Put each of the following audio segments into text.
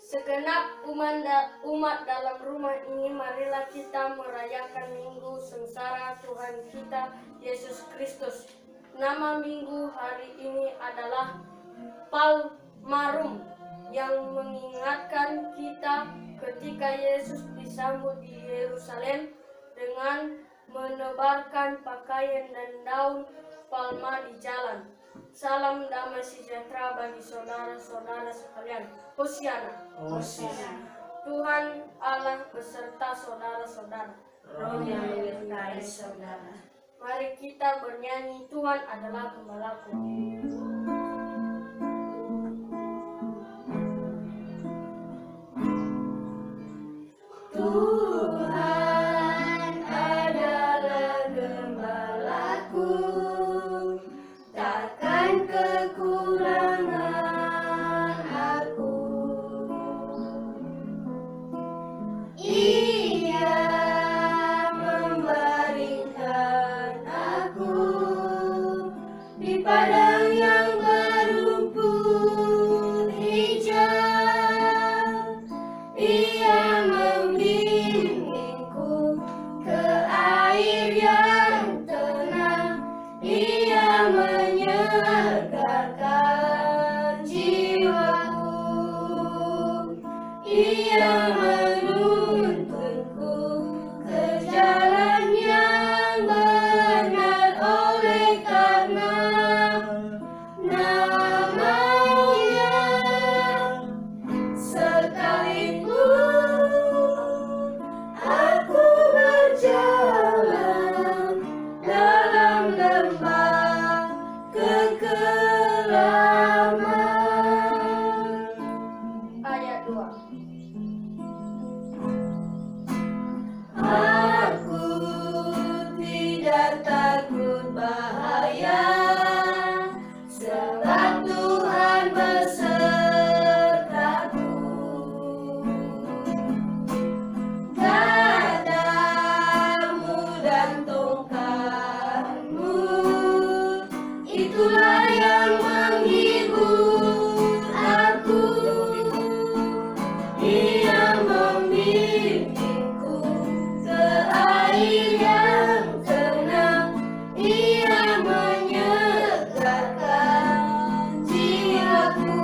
Segenap umat dalam rumah ini, marilah kita merayakan Minggu Sengsara Tuhan kita Yesus Kristus. Nama minggu hari ini adalah Palmarum, yang mengingatkan kita ketika Yesus disambut di Yerusalem dengan menebarkan pakaian dan daun palma di jalan. Salam damai sejahtera bagi saudara-saudara sekalian. Hosiana. Hosiana. Tuhan Allah beserta saudara-saudara. Rohnya menyertai saudara. Mari kita bernyanyi, Tuhan adalah gembalaku. Tuhan adalah gembalaku, takkan kekurangan aku. Ia membaringkan aku di padang yang berumput hijau. Ia membimbingku ke air yang tenang. Ia menyegarkan jiwaku. Ia menuntunku ke jalan yang benar, oleh karena nama-Nya. Sekalipun aku berjalan dalam lembah kekelaman. Ayat 2. Aku tidak takut bahaya, sebab Tuhan besertaku. Gadamu dan tongkatmu, itulah yang menghibur aku. Ia membimbingku ke air yang tenang. Ia menyegarkan jiwaku.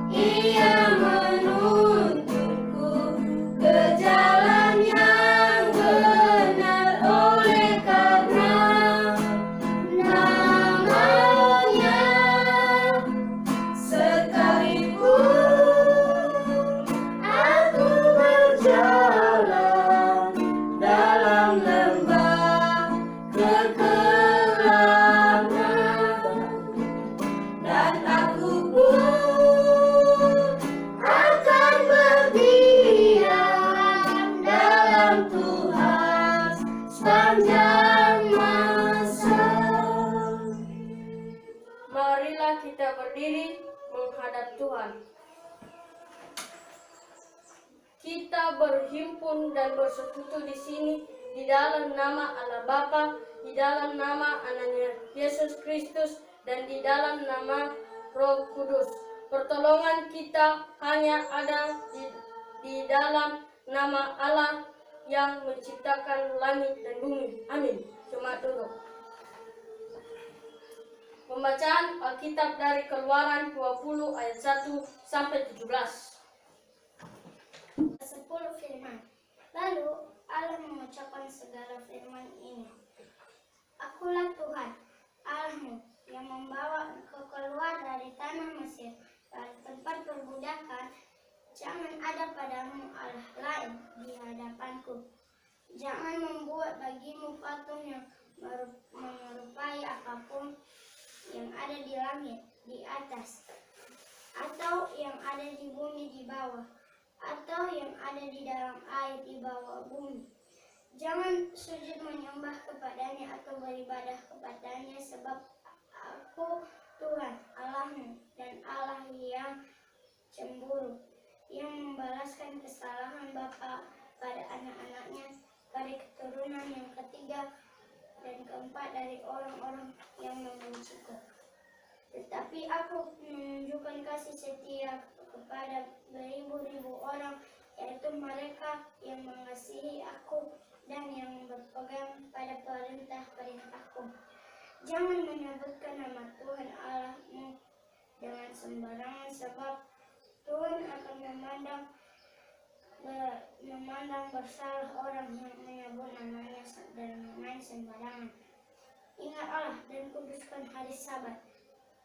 Ia menuntunku ke jalan yang benar, oleh karena nama-Nya. Sekalipun aku berjalan dalam lembah kekelaman, dan aku pun akan berdiam dalam Tuhan sepanjang masa. Marilah kita berdiri menghadap Tuhan. Kita berhimpun dan bersekutu di sini di dalam nama Allah Bapa, di dalam nama anaknya Yesus Kristus, dan di dalam nama Roh Kudus. Pertolongan kita hanya ada di dalam nama Allah yang menciptakan langit dan bumi. Amin. Jemaat duduk. Pembacaan Alkitab dari Keluaran 20 ayat 1 sampai 17. 10 firman. Lalu Allah mengucapkan segala firman ini. Akulah Tuhan, Allahmu, yang membawa engkau keluar dari tanah Mesir, dari tempat perbudakan. Jangan ada padamu Allah lain di hadapanku. Jangan membuat bagimu patung yang menyerupai apapun yang ada di langit di atas, atau yang ada di bumi di bawah, atau yang ada di dalam air di bawah bumi. Jangan sujud menyembah kepadanya atau beribadah kepadanya, sebab Aku Tuhan Allahmu, dan Allah yang cemburu, yang membalaskan kesalahan bapa pada anak-anaknya, pada keturunan yang ketiga dan keempat dari orang-orang yang membenciku. Tetapi aku menunjukkan kasih setia kepada beribu-ribu orang, yaitu mereka yang mengasihi aku dan yang berpegang pada perintah-perintahku. Jangan menyebutkan nama Tuhan Allahmu dengan sembarangan, sebab Tuhan akan memandang bersalah orang yang menyebut namanya dan main sembarangan. Ingatlah dan kuduskan hari Sabat.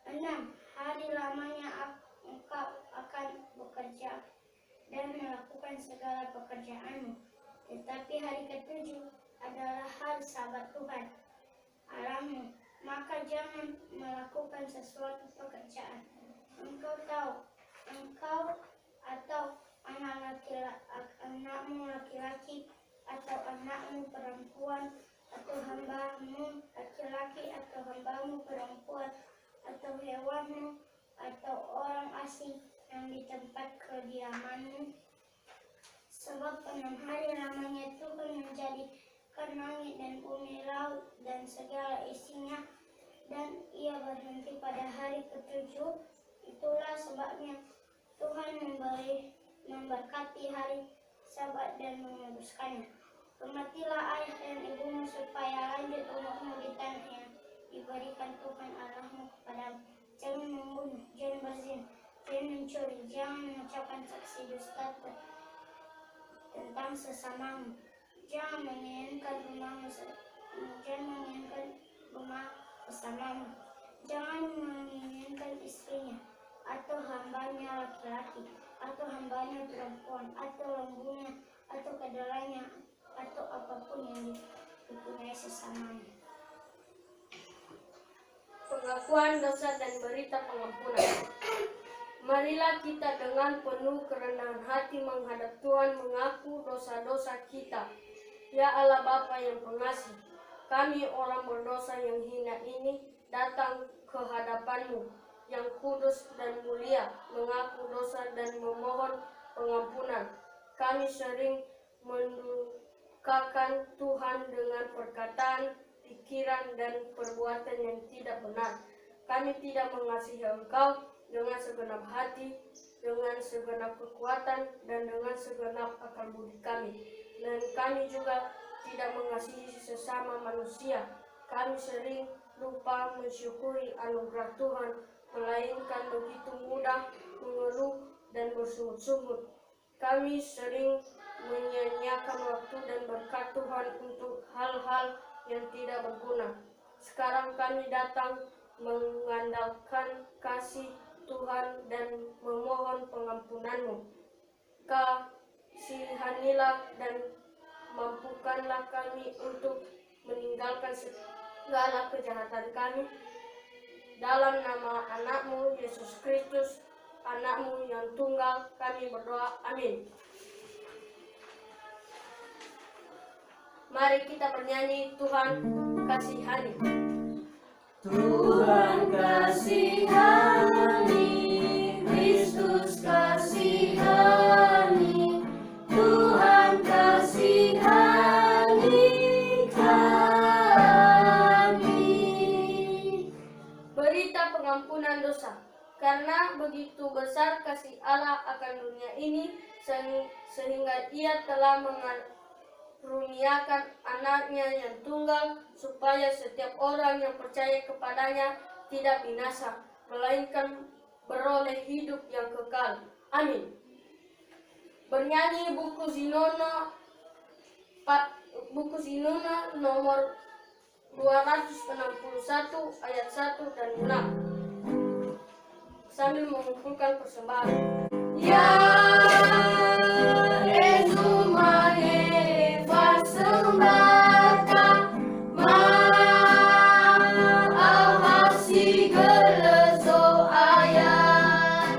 6 hari lamanya engkau akan bekerja dan melakukan segala pekerjaanmu. Tetapi hari ke-7 adalah hari Sabat Tuhan Allahmu. Maka jangan melakukan sesuatu pekerjaan. Engkau atau anakmu laki-laki atau anakmu perempuan atau hambamu laki-laki atau hambamu perempuan atau hewanmu atau orang asing yang di tempat kediamanmu. Sebab 6 hari lamanya Tuhan menjadikan langit dan bumi, laut dan segala isinya, dan ia berhenti pada hari ke-7. Itulah sebabnya Tuhan memberkati hari Sabat dan menguduskannya. Hormatilah ayah dan ibumu supaya lanjut umurmu di tanah yang diberikan Tuhan Allahmu kepadamu. Jangan membunuh, jangan berzina, jangan mencuri, jangan mengucapkan saksi dusta tentang sesamamu. Jangan menginginkan rumah sesamamu. Jangan menginginkan istrinya atau hambanya laki-laki atau hambanya perempuan atau lembunya atau kedelainya atau apapun yang dipunyai sesamanya. Pengakuan dosa dan berita pengampunan. Marilah kita dengan penuh kerendahan hati menghadap Tuhan mengaku dosa-dosa kita. Ya Allah Bapa yang pengasih, kami orang berdosa yang hina ini datang ke hadapan-Mu yang kudus dan mulia, mengaku dosa dan memohon pengampunan. Kami sering mendukakan Tuhan dengan perkataan, pikiran, dan perbuatan yang tidak benar. Kami tidak mengasihi Engkau dengan segenap hati, dengan segenap kekuatan, dan dengan segenap akal budi kami. Dan kami juga tidak mengasihi sesama manusia. Kami sering lupa mensyukuri anugerah Tuhan, melainkan begitu mudah mengeluh dan bersungut-sungut. Kami sering menyia-nyiakan waktu dan berkat Tuhan untuk hal-hal yang tidak berguna. Sekarang kami datang mengandalkan kasih Tuhan dan memohon pengampunan-Mu. Kasihanilah dan mampukanlah kami untuk meninggalkan segala kejahatan kami. Dalam nama anak-Mu Yesus Kristus, anak-Mu yang tunggal, kami berdoa. Amin. Mari kita bernyanyi Tuhan kasihani. Tuhan kasihani, Kristus kasihani, Tuhan kasihani kami. Berita pengampunan dosa. Karena begitu besar kasih Allah akan dunia ini, sehingga Ia telah mengaruniakan anaknya yang tunggal, supaya setiap orang yang percaya kepadanya tidak binasa, melainkan beroleh hidup yang kekal. Amin. Bernyanyi buku Zinona nomor 261 ayat 1 dan 6 sambil mengumpulkan persembahan. Ya Ezumahe Fasembata Ma'awasi Gelezo Ayat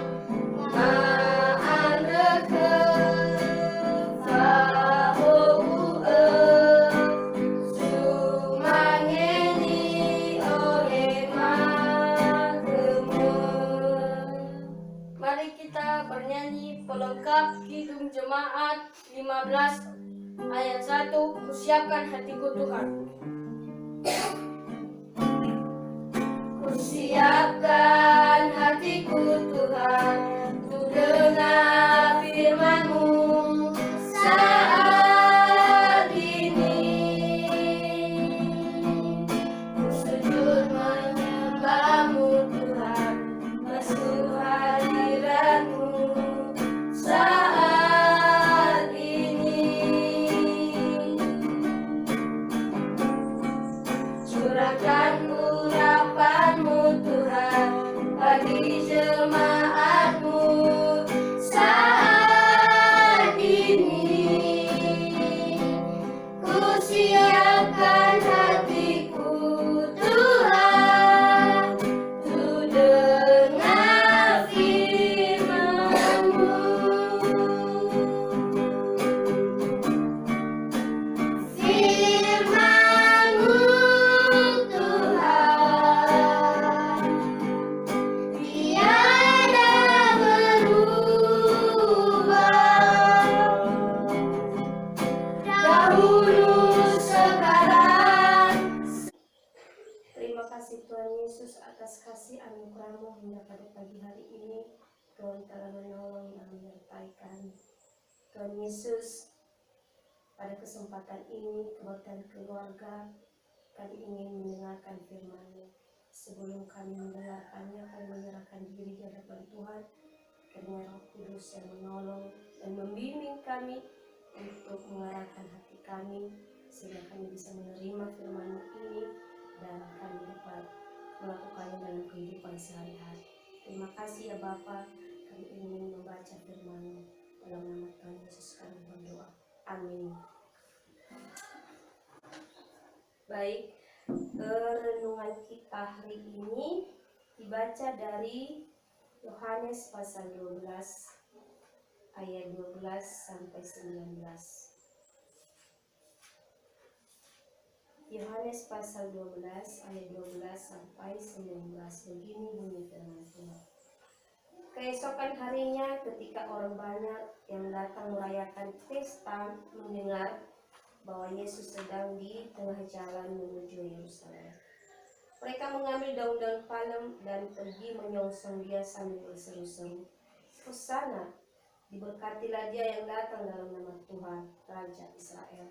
Ma'andeke Faho'e Sumangeni Ohema Mari kita bernyanyi pelengkap Kidung Jemaat 15 ayat 1, Kusiapkan hatiku Tuhan. Kusiapkan hatiku Tuhan, untuk kepadamu hingga pada pagi hari ini. Tuhan telah menolong dan menyertai kami. Tuhan Yesus, pada kesempatan ini kebaktian keluarga, kami ingin mendengarkan firman-Mu. Sebelum kami mendengarkannya, kami menyerahkan diri di hadapan Tuhan, kiranya Roh Kudus yang menolong dan membimbing kami untuk mengarahkan hati kami, sehingga kami bisa menerima firman-Mu ini dan kami dapat melakukannya dalam kehidupan sehari-hari. Terima kasih ya Bapa, kami ingin membaca firman-Mu. Dalam nama Tuhan Yesus kami berdoa. Amin. Baik, renungan kita hari ini dibaca dari Yohanes pasal 12 ayat 12 sampai 19. Yohanes pasal 12 ayat 12 sampai 19. Begini bunyi firman Tuhan. Keesokan harinya ketika orang banyak yang datang merayakan pesta mendengar bahwa Yesus sedang di tengah jalan menuju Yerusalem, mereka mengambil daun-daun palem dan pergi menyongsong dia sambil berseru-seru, Hosana, diberkatilah dia yang datang dalam nama Tuhan, Raja Israel.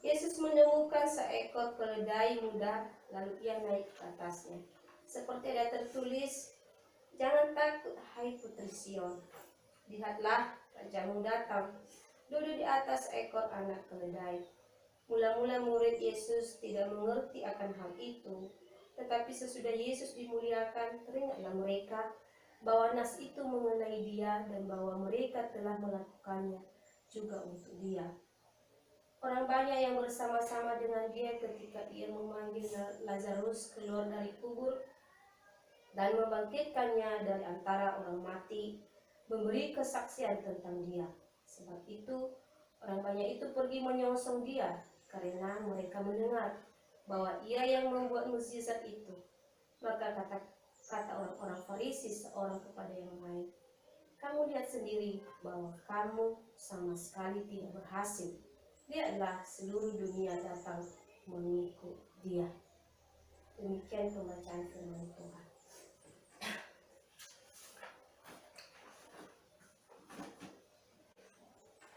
Yesus menemukan seekor keledai muda, lalu ia naik ke atasnya. Seperti ada tertulis, jangan takut, hai putri Sion. Lihatlah, rajamu datang, duduk di atas ekor anak keledai. Mula-mula murid Yesus tidak mengerti akan hal itu, tetapi sesudah Yesus dimuliakan, teringatlah mereka bahwa nas itu mengenai dia dan bahwa mereka telah melakukannya juga untuk dia. Orang banyak yang bersama-sama dengan dia ketika ia memanggil Lazarus keluar dari kubur dan membangkitkannya dari antara orang mati, memberi kesaksian tentang dia. Sebab itu, orang banyak itu pergi menyongsong dia, karena mereka mendengar bahwa ia yang membuat mukjizat itu. Maka kata orang-orang Farisi seorang kepada yang lain, kamu lihat sendiri bahwa kamu sama sekali tidak berhasil. Lihatlah, seluruh dunia datang mengikut dia. Demikian pembacaan firman Tuhan.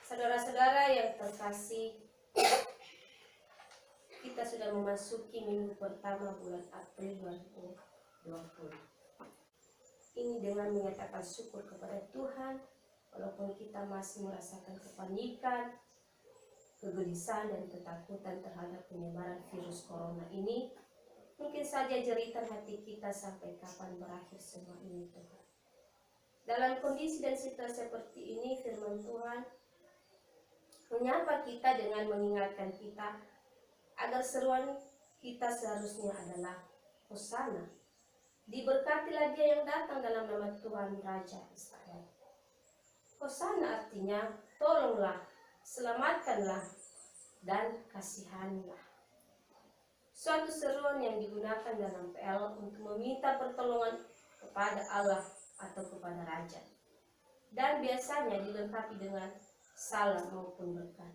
Saudara-saudara yang terkasih, kita sudah memasuki minggu pertama bulan April 2020. Ini dengan menyatakan syukur kepada Tuhan, walaupun kita masih merasakan kepanikan, kegelisahan dan ketakutan terhadap penyebaran virus corona ini, mungkin saja jeritan hati kita sampai kapan berakhir semua ini Tuhan. Dalam kondisi dan situasi seperti ini, firman Tuhan menyapa kita dengan mengingatkan kita agar seruan kita seharusnya adalah Hosana, diberkatilah dia yang datang dalam nama Tuhan Raja Israel. Hosana artinya tolonglah, selamatkanlah, dan kasihanilah. Suatu seruan yang digunakan dalam PL untuk meminta pertolongan kepada Allah atau kepada Raja, dan biasanya dilengkapi dengan salam maupun berkat.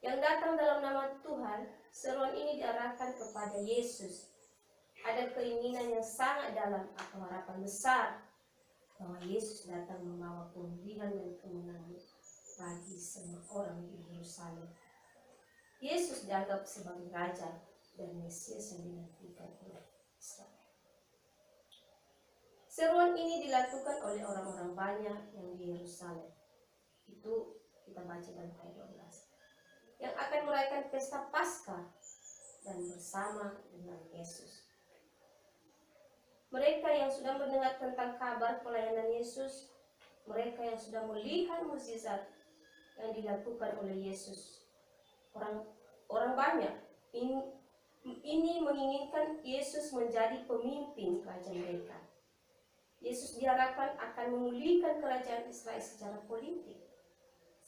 Yang datang dalam nama Tuhan, seruan ini diarahkan kepada Yesus. Ada keinginan yang sangat dalam atau harapan besar bahwa Yesus datang membawa pemulihan dan kemenangan bagi semua orang di Yerusalem. Yesus dianggap sebagai Raja dan Mesias yang dinantikan oleh Israel. Seruan ini dilakukan oleh orang-orang banyak yang di Yerusalem. Itu kita baca dalam ayat 12. Yang akan merayakan pesta Paskah dan bersama dengan Yesus. Mereka yang sudah mendengar tentang kabar pelayanan Yesus, mereka yang sudah melihat mukjizat yang dilakukan oleh Yesus. Orang banyak ini menginginkan Yesus menjadi pemimpin kerajaan mereka. Yesus diharapkan akan memulihkan kerajaan Israel secara politik.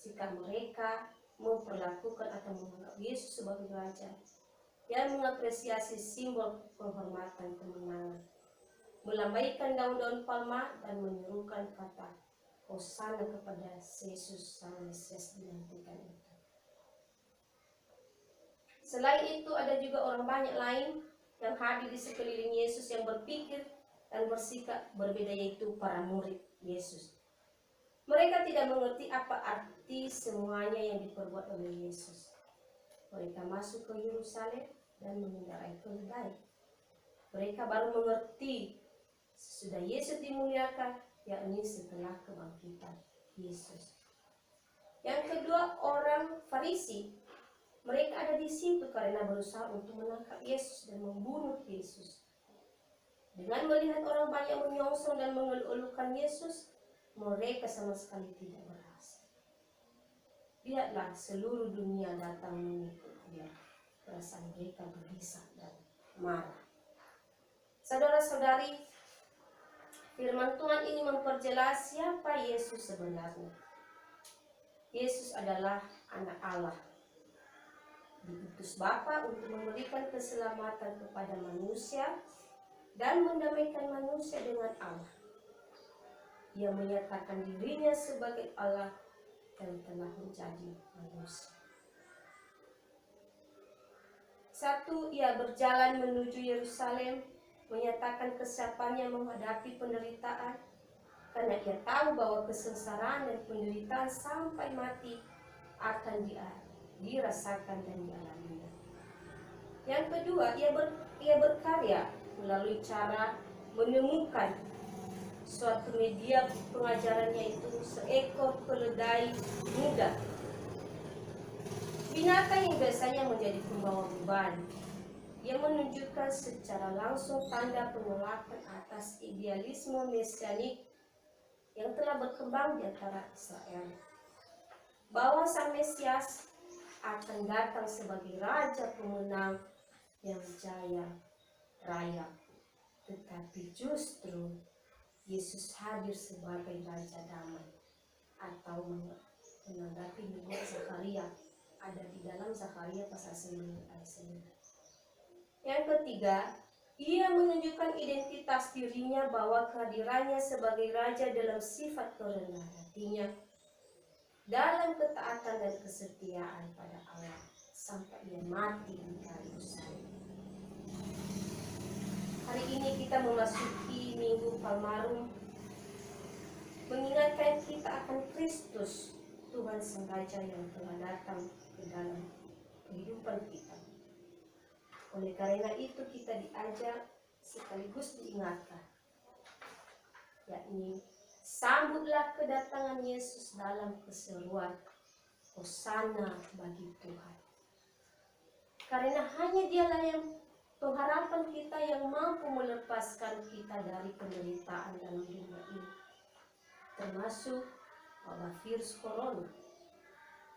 Jika mereka memperlakukan atau menganggap Yesus sebagai Raja yang mengapresiasi simbol penghormatan kemenangan, melambaikan daun-daun palma dan menyerukan kata Hosana kepada Yesus sang Mesias dinantikan itu. Selain itu, ada juga orang banyak lain yang hadir di sekeliling Yesus yang berpikir dan bersikap berbeda, yaitu para murid Yesus. Mereka tidak mengerti apa arti semuanya yang diperbuat oleh Yesus. Mereka masuk ke Yerusalem dan mengendarai keledai. Mereka baru mengerti sesudah Yesus dimuliakan, yakni setelah kebangkitan Yesus. Yang kedua, orang Farisi. Mereka ada di situ karena berusaha untuk menangkap Yesus dan membunuh Yesus. Dengan melihat orang banyak menyongsong dan mengeluh-elukan Yesus, mereka sama sekali tidak berhasil. Lihatlah, seluruh dunia datang mengikut dia. Perasaan mereka gelisah dan marah. Saudara-saudari, firman Tuhan ini memperjelas siapa Yesus sebenarnya. Yesus adalah anak Allah, diutus Bapa untuk memberikan keselamatan kepada manusia dan mendamaikan manusia dengan Allah. Ia menyatakan dirinya sebagai Allah dan telah menjadi manusia. 1. Ia berjalan menuju Yerusalem, menyatakan kesiapannya menghadapi penderitaan, karena ia tahu bahwa kesengsaraan dan penderitaan sampai mati akan dirasakan dan dialaminya. Yang kedua, ia berkarya melalui cara menemukan suatu media pengajaran, yaitu seekor keledai muda. Binatang yang biasanya menjadi pembawa beban. Ia menunjukkan secara langsung tanda penolakan atas idealisme mesianik yang telah berkembang di antara Israel, bahwa Sang Mesias akan datang sebagai Raja Pemenang yang jaya raya. Tetapi justru Yesus hadir sebagai Raja Damai, atau menanggapi nubuat Zakaria, ada di dalam Zakaria pasal 9 ayat 9. Yang ketiga, ia menunjukkan identitas dirinya bahwa kehadirannya sebagai Raja dalam sifat kerendahan hatinya, dalam ketaatan dan kesetiaan pada Allah, sampai ia mati di kayu salib. Hari ini kita memasuki Minggu Palmarum, mengingatkan kita akan Kristus, Tuhan Sang Raja yang telah datang ke dalam kehidupan kita. Oleh karena itu kita diajar sekaligus diingatkan, yakni sambutlah kedatangan Yesus dalam keseruan Hosana bagi Tuhan. Karena hanya Dialah yang pengharapan kita, yang mampu melepaskan kita dari penderitaan dalam dunia ini, termasuk wabah virus corona.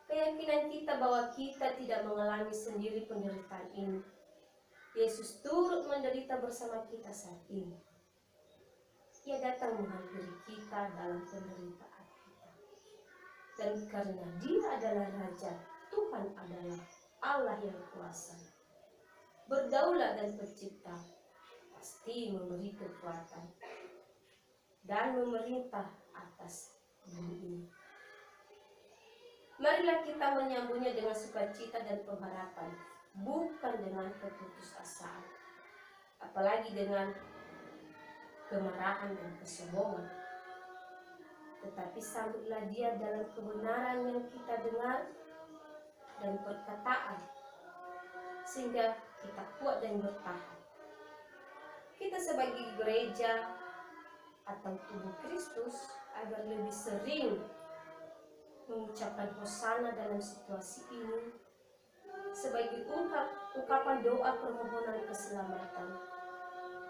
Keyakinan kita bahwa kita tidak mengalami sendiri penderitaan ini. Yesus turut menderita bersama kita saat ini. Ia datang menghampiri kita dalam penderitaan kita. Dan karena Dia adalah Raja, Tuhan adalah Allah yang kuasa, berdaulat dan pencipta, pasti memberi kekuatan dan memerintah atas bumi ini. Marilah kita menyambutnya dengan sukacita dan pengharapan, bukan dengan keputusasaan, apalagi dengan kemarahan dan kesombongan. Tetapi sambutlah Dia dalam kebenaran yang kita dengar dan perkataan, sehingga kita kuat dan bertahan. Kita sebagai gereja atau tubuh Kristus agar lebih sering mengucapkan hosana dalam situasi ini sebagai ungkapan doa permohonan keselamatan,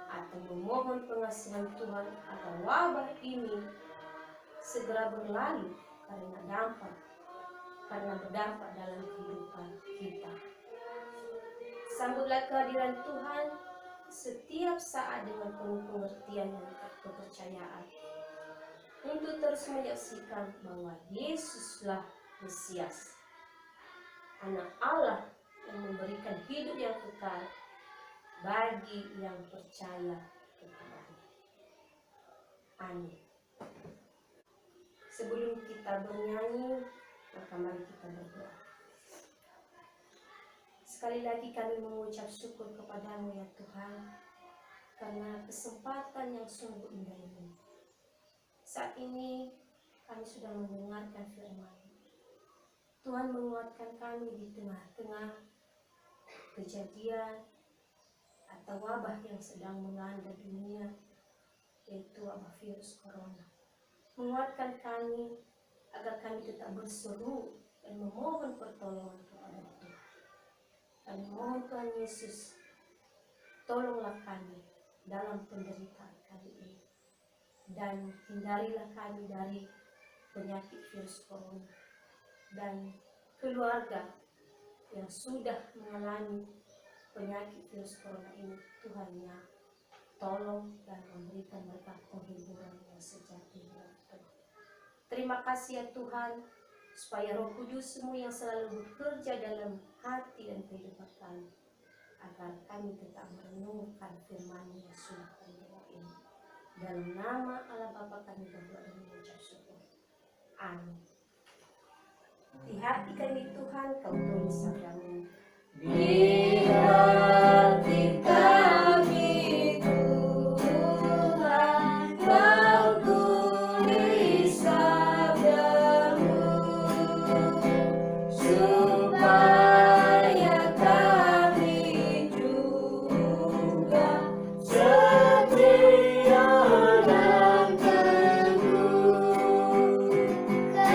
atau memohon pengasihan Tuhan agar wabah ini segera berlalu karena berdampak dalam kehidupan kita. Sambutlah kehadiran Tuhan setiap saat dengan penuh pengertian dan kepercayaan, untuk terus menyaksikan bahwa Yesuslah Mesias, Anak Allah yang memberikan hidup yang kekal bagi yang percaya kepadanya. Amin. Sebelum kita bernyanyi, maka mari kita berdoa. Sekali lagi kami mengucap syukur kepadamu ya Tuhan, karena kesempatan yang sungguh indah ini. Saat ini kami sudah mendengarkan firman. Tuhan menguatkan kami di tengah-tengah kejadian atau wabah yang sedang melanda dunia, yaitu wabah virus corona. Menguatkan kami agar kami tetap berseru dan memohon pertolongan kepada Tuhan. Kami mohon Tuhan Yesus, tolonglah kami dalam penderitaan kami ini, dan hindarilah kami dari penyakit virus corona. Dan keluarga yang sudah mengalami penyakit virus corona ini, Tuhan ya, tolong dan memberikan mereka penghiburan yang sejati. Terima kasih ya Tuhan, supaya Roh Kudus-Mu yang selalu bekerja dalam hati dan kehidupan kami, agar kami tetap merenungkan firman-Mu yang sudah kami bawa ini. Dalam nama Allah Bapa kami berdoa dan mengucap syukur. Amin. Di hati kami Tuhan, Kau tulis sabda-Mu. Di hati kami Tuhan, Kau tulis sabda-Mu, supaya kami juga setia dan teguh.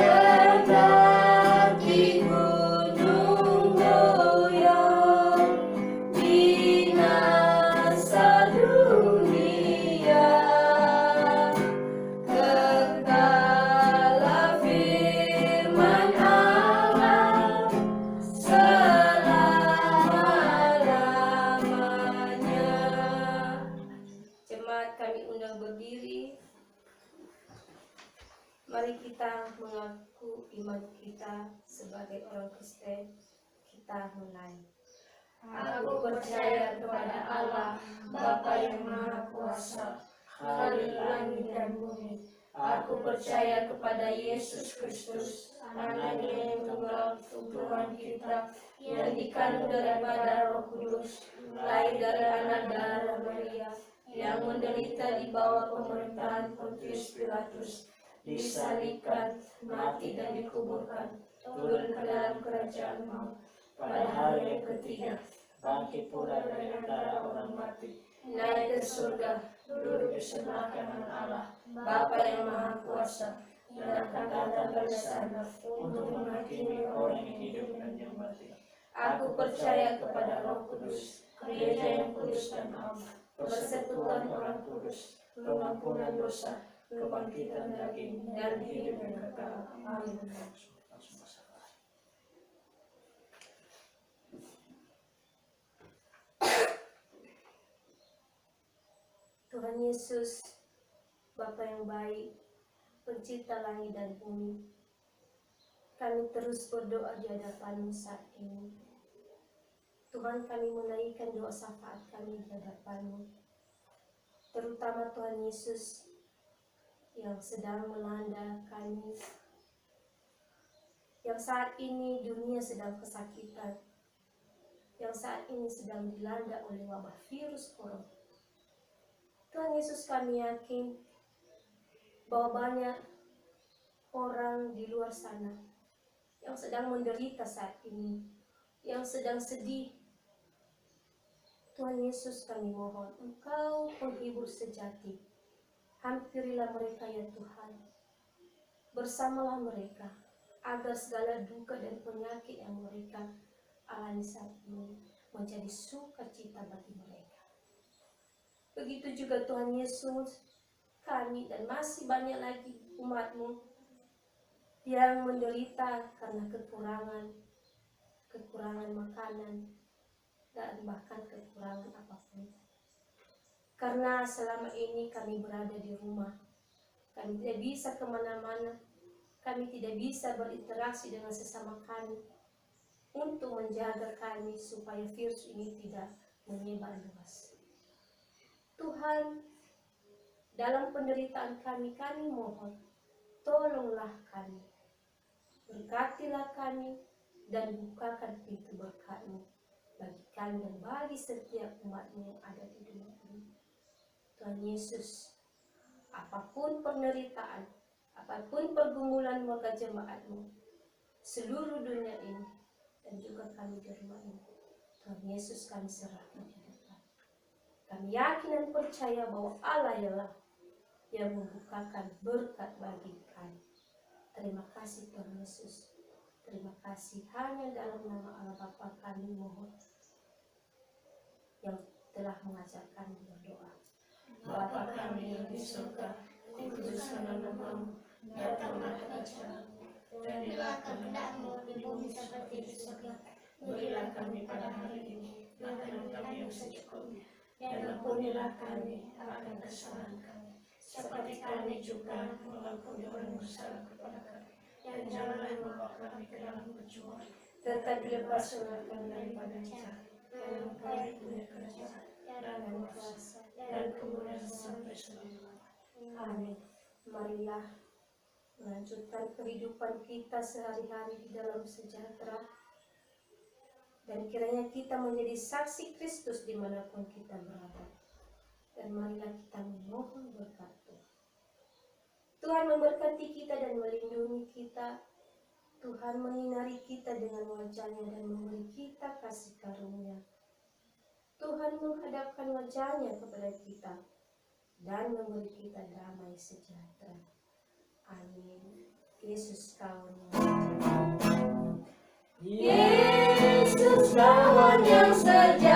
Kendati gunung goyang, binasa dunia, kekal firman Allah selama-lamanya. Jemaat kami undang berdiri. Mari kita mengaku iman kita sebagai orang Kristen. Kita mulai. Aku percaya kepada Allah, Bapa yang Maha Kuasa, Khalik langit dan bumi. Aku percaya kepada Yesus Kristus, Anaknya yang tunggal, Tuhan kita, yang dikandung daripada Roh Kudus, lahir dari anak darah Maria, yang menderita di bawah pemerintahan Pontius Pilatus, disalibkan, mati dan dikuburkan, turun ke dalam kerajaan maut. Pada hari yang ketiga, bangkit pula dari antara orang mati, naik ke surga, duduk di sebelah kanan Allah, Bapa yang Maha Kuasa, dan akan datang dari sana untuk menghakimi orang yang hidup dan yang mati. Aku percaya kepada Roh Kudus, gereja yang kudus dan am, persekutuan orang kudus, pengampunan dosa, kebangkitan daging, dan hidup yang kekal. Amin. Tuhan Yesus, Bapa yang baik, pencipta langit dan bumi, kami terus berdoa di hadapan-Mu saat ini. Tuhan, kami menaikkan doa syafaat kami di hadapan-Mu, terutama Tuhan Yesus yang sedang melanda kami, yang saat ini dunia sedang kesakitan, yang saat ini sedang dilanda oleh wabah virus corona. Tuhan Yesus, kami yakin bahwa banyak orang di luar sana yang sedang menderita saat ini, yang sedang sedih. Tuhan Yesus, kami mohon Engkau penghibur sejati. Hampirilah mereka ya Tuhan, bersamalah mereka, agar segala duka dan penyakit yang mereka alami saat ini menjadi sukacita bagi mereka. Begitu juga Tuhan Yesus, kami dan masih banyak lagi umat-Mu yang menderita karena kekurangan makanan, dan bahkan kekurangan apapun. Karena selama ini kami berada di rumah, kami tidak bisa kemana-mana, kami tidak bisa berinteraksi dengan sesama kami untuk menjaga kami supaya virus ini tidak menyebar luas. Tuhan, dalam penderitaan kami mohon, tolonglah kami, berkatilah kami, dan bukakan pintu berkat-Mu bagi kami dan bagi setiap umat-Mu yang ada di dunia ini. Tuhan Yesus, apapun penderitaan, apapun pergumulan warga jemaat-Mu, seluruh dunia ini, dan juga kami di rumah ini, Tuhan Yesus kami serahkan di depan. Kami yakin dan percaya bahwa Allah ialah yang membukakan berkat bagi kami. Terima kasih Tuhan Yesus. Terima kasih hanya dalam nama Allah Bapa kami mohon, yang telah mengajar kami berdoa. Bapa kami yang di surga, dikuduskanlah namamu, datanglah kerajaanmu, jadilah kehendak-Mu di bumi seperti di surga. Berilah kami pada hari ini makanan kami yang secukupnya, dan ampunilah kami akan kesalahan kami, seperti kami juga mengampuni orang yang bersalah kepada kami. Dan janganlah membawa kami ke dalam pencobaan, tetapi lepaskanlah kami daripada jahat. Dan Engkau yang punya kerajaan dan kuasa dan kemuliaan sampai selamanya. Amin. Marilah melanjutkan kehidupan kita sehari-hari di dalam sejahtera, dan kiranya kita menjadi saksi Kristus dimanapun kita berada. Dan marilah kita memohon berkat Tuhan. Tuhan memberkati kita dan melindungi kita. Tuhan menyinari kita dengan wajah-Nya dan memberi kita kasih karunia. Tuhan menghadapkan wajah-Nya kepada kita dan memberi kita damai sejahtera. Amin. Yesus kawan Yesus kawan yang sejahtera.